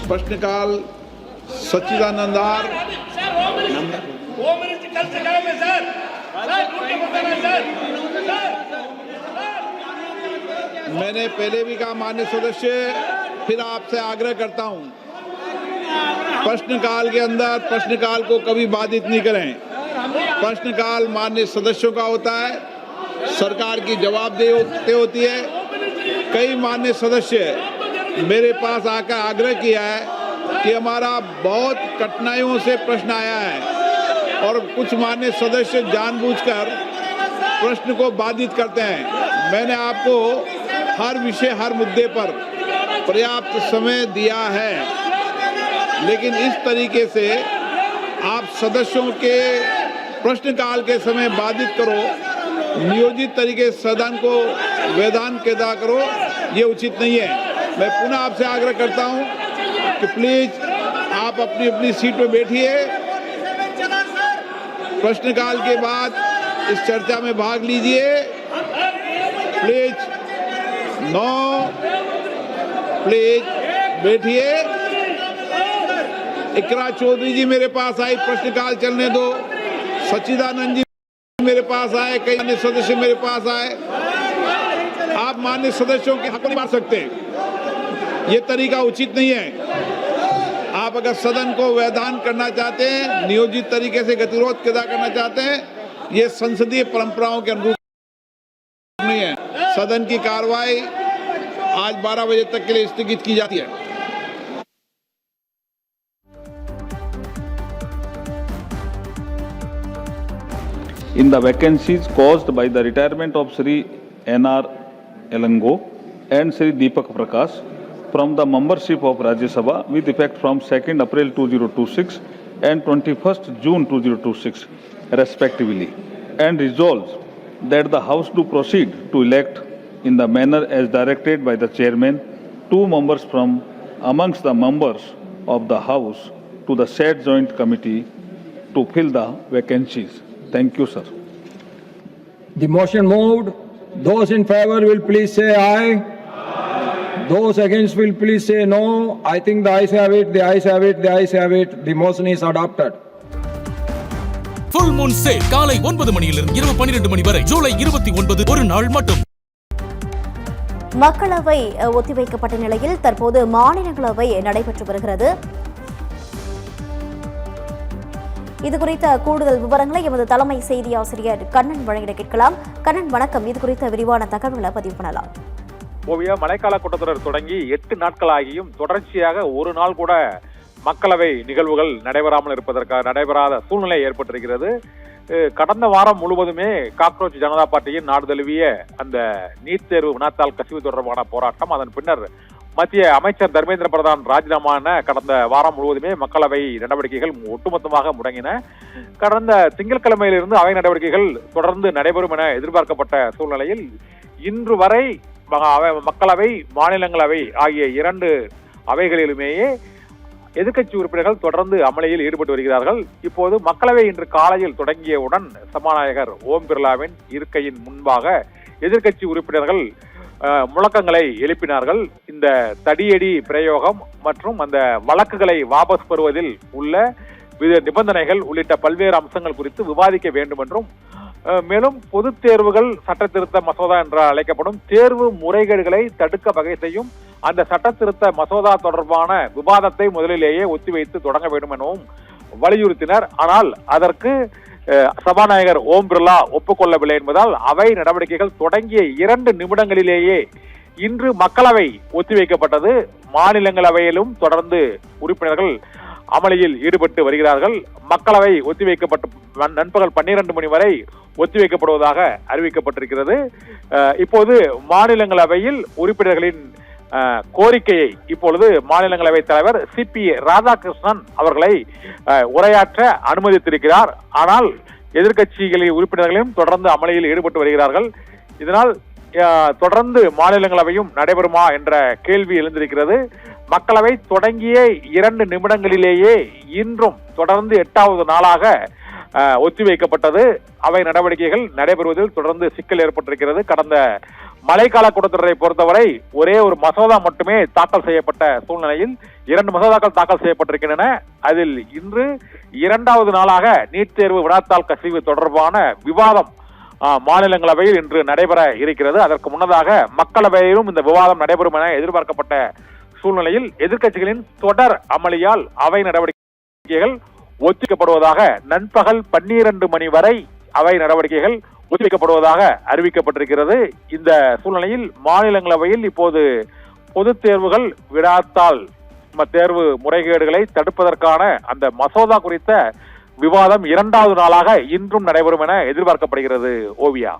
प्रश्नकाल सच्चिदानंदार मैंने पहले भी कहा माननीय सदस्य, फिर आपसे आग्रह करता हूं, प्रश्नकाल के अंदर प्रश्नकाल को कभी बाधित नहीं करें। प्रश्नकाल माननीय सदस्यों का होता है, सरकार की जवाबदेही होती है। कई माननीय सदस्य मेरे पास आकर आग्रह किया है कि हमारा बहुत कठिनाइयों से प्रश्न आया है और कुछ माननीय सदस्य जानबूझकर प्रश्न को बाधित करते हैं। मैंने आपको हर विषय हर मुद्दे पर पर्याप्त समय दिया है, लेकिन इस तरीके से आप सदस्यों के प्रश्नकाल के समय बाधित करो, नियोजित तरीके से सदन को वैधान कैदा करो, ये उचित नहीं है। मैं पुनः आपसे आग्रह करता हूं कि प्लीज आप अपनी अपनी सीट पर बैठिए। प्रश्नकाल के बाद इस चर्चा में भाग लीजिए। प्लीज प्लीज बैठिए। इकरा चौधरी जी मेरे पास आई, प्रश्नकाल चलने दो। सच्चिदानंद जी मेरे पास आए, कई अन्य सदस्य मेरे पास आए। आप माननीय सदस्यों के हक नहीं मार सकते, ये तरीका उचित नहीं है। आप अगर सदन को वैधान करना चाहते हैं, नियोजित तरीके से गतिरोध पैदा करना चाहते हैं, ये संसदीय परंपराओं के अनुरूप नहीं है। सदन की कार्रवाई आज 12 बजे तक के लिए स्थगित की जाती है। In the vacancies caused by the retirement of Sri N.R. Elango and Sri Deepak Prakash from the membership of Rajya Sabha with effect from 2nd April 2026 and 21st June 2026 respectively, and resolves that the House do proceed to elect in the manner as directed by the Chairman 2 members from amongst the members of the House to the said joint committee to fill the vacancies. Thank you, sir. The motion moved. Those in favor will please say aye. Those against will please say no. I think the ayes have it, the ayes have it, the ayes have it. The motion is adopted. Full Moon Sale காலை 9 மணியிலிருந்து இரவு 12 மணி வரை ஜூலை 29 ஒரு நாள் மட்டும். மக்களவை ஒத்திவைக்கப்பட்ட நிலையில் தற்போது மாநிலங்களவை நடைபெற்று வருகிறது. இது குறித்த கூடுதல் விவரங்களை எமது தலைமை செய்தி ஆசிரியர் கண்ணன் வழங்கிட கேட்கலாம். கண்ணன் வணக்கம். இது குறித்த விரிவான தகவல்களை பதிவு பண்ணலாம். ஓவியா, மழைக்கால கூட்டத்தொடர் தொடங்கி 8 நாட்களாகியும் தொடர்ச்சியாக ஒரு நாள் கூட மக்களவை நிகழ்வுகள் நடைபெறாத சூழ்நிலை ஏற்பட்டிருக்கிறது. கடந்த வாரம் முழுவதுமே காக்ரோச் ஜனதா பார்ட்டியின் நாடு தழுவிய அந்த நீட் தேர்வு வினாத்தாள் கசிவு தொடர்பான போராட்டம், அதன் பின்னர் மத்திய அமைச்சர் தர்மேந்திர பிரதான் ராஜினாமான கடந்த வாரம் முழுவதுமே மக்களவை நடவடிக்கைகள் ஒட்டுமொத்தமாக முடங்கின. கடந்த திங்கட்கிழமையிலிருந்து அவை நடவடிக்கைகள் தொடர்ந்து நடைபெறும் என எதிர்பார்க்கப்பட்ட சூழ்நிலையில் இன்று வரை மக்களவை மாநிலங்களவை ஆகிய 2 அவைகளிலுமேயே எதிர்க்கட்சி உறுப்பினர்கள் தொடர்ந்து அமளியில் ஈடுபட்டு வருகிறார்கள். இப்போது மக்களவை இன்று காலையில் தொடங்கியவுடன் சபாநாயகர் ஓம் பிர்லாவின் இருக்கையின் முன்பாக எதிர்க்கட்சி உறுப்பினர்கள் முழக்கங்களை எழுப்பினார்கள். இந்த தடியடி பிரயோகம் மற்றும் அந்த வழக்குகளை வாபஸ் பெறுவதில் உள்ள நிபந்தனைகள் உள்ளிட்ட பல்வேறு அம்சங்கள் குறித்து விவாதிக்க வேண்டும் என்றும், மேலும் பொது தேர்வுகள் சட்ட திருத்த மசோதா என்று அழைக்கப்படும் தேர்வு முறைகேடுகளை தடுக்க வகை செய்யும் அந்த சட்ட திருத்த மசோதா தொடர்பான விவாதத்தை முதலிலேயே ஒத்திவைத்து தொடங்க வேண்டும் எனவும் வலியுறுத்தினர். ஆனால் அதற்கு சபாநாயகர் ஓம் பிர்லா ஒப்புக்கொள்ளவில்லை என்பதால் அவை நடவடிக்கைகள் தொடங்கிய 2 நிமிடங்களிலேயே இன்று மக்களவை ஒத்திவைக்கப்பட்டது. மாநிலங்களவையிலும் தொடர்ந்து உறுப்பினர்கள் அமளியில் ஈடுபட்டு வருகிறார்கள். மக்களவை ஒத்திவைக்கப்பட்டு நண்பகல் 12 மணி வரை ஒத்திவைக்கப்படுவதாக அறிவிக்கப்பட்டிருக்கிறது. இப்போது மாநிலங்களவையில் உறுப்பினர்களின் கோரிக்கையை இப்பொழுது மாநிலங்களவை தலைவர் சிபி ராதாகிருஷ்ணன் அவர்களை உரையாற்ற அனுமதித்திருக்கிறார். ஆனால் எதிர்க்கட்சிகளின் உறுப்பினர்களும் தொடர்ந்து அமளியில் ஈடுபட்டு வருகிறார்கள். இதனால் தொடர்ந்து மாநிலங்களவையும் நடைபெறுமா என்ற கேள்வி எழுந்திருக்கிறது. மக்களவை தொடங்கிய 2 நிமிடங்களிலேயே இன்றும் தொடர்ந்து 8வது நாளாக ஒத்திவைக்கப்பட்டது. அவை நடவடிக்கைகள் நடைபெறுவதில் தொடர்ந்து சிக்கல் ஏற்பட்டிருக்கிறது. கடந்த மழைக்கால கூட்டத்தொடரை பொறுத்தவரை ஒரே ஒரு மசோதா மட்டுமே தாக்கல் செய்யப்பட்ட சூழ்நிலையில் 2 மசோதாக்கள் தாக்கல் செய்யப்பட்டிருக்கின்றன. அதில் இன்று 2வது நாளாக நீட் தேர்வு வினாத்தாள் கசிவு தொடர்பான விவாதம் மாநிலங்களவையில் இன்று நடைபெற இருக்கிறது. அதற்கு முன்னதாக மக்களவையிலும் இந்த விவாதம் நடைபெறும் என எதிர்பார்க்கப்பட்ட சூழ்நிலையில் எதிர்க்கட்சிகளின் தொடர் அமளியால் அவை நடவடிக்கைகள் ஒத்திவைக்கப்படுவதாக நண்பகல் 12 மணி வரை அவை நடவடிக்கைகள் ஒத்திவைக்கப்படுவதாக அறிவிக்கப்பட்டிருக்கிறது. இந்த சூழ்நிலையில் மாநிலங்களவையில் இப்போது பொதுத் தேர்வுகள் வினாத்தாள் தேர்வு முறைகேடுகளை தடுப்பதற்கான அந்த மசோதா குறித்த விவாதம் 2வது நாளாக இன்றும் நடைபெறும் என எதிர்பார்க்கப்படுகிறது. ஓவியா.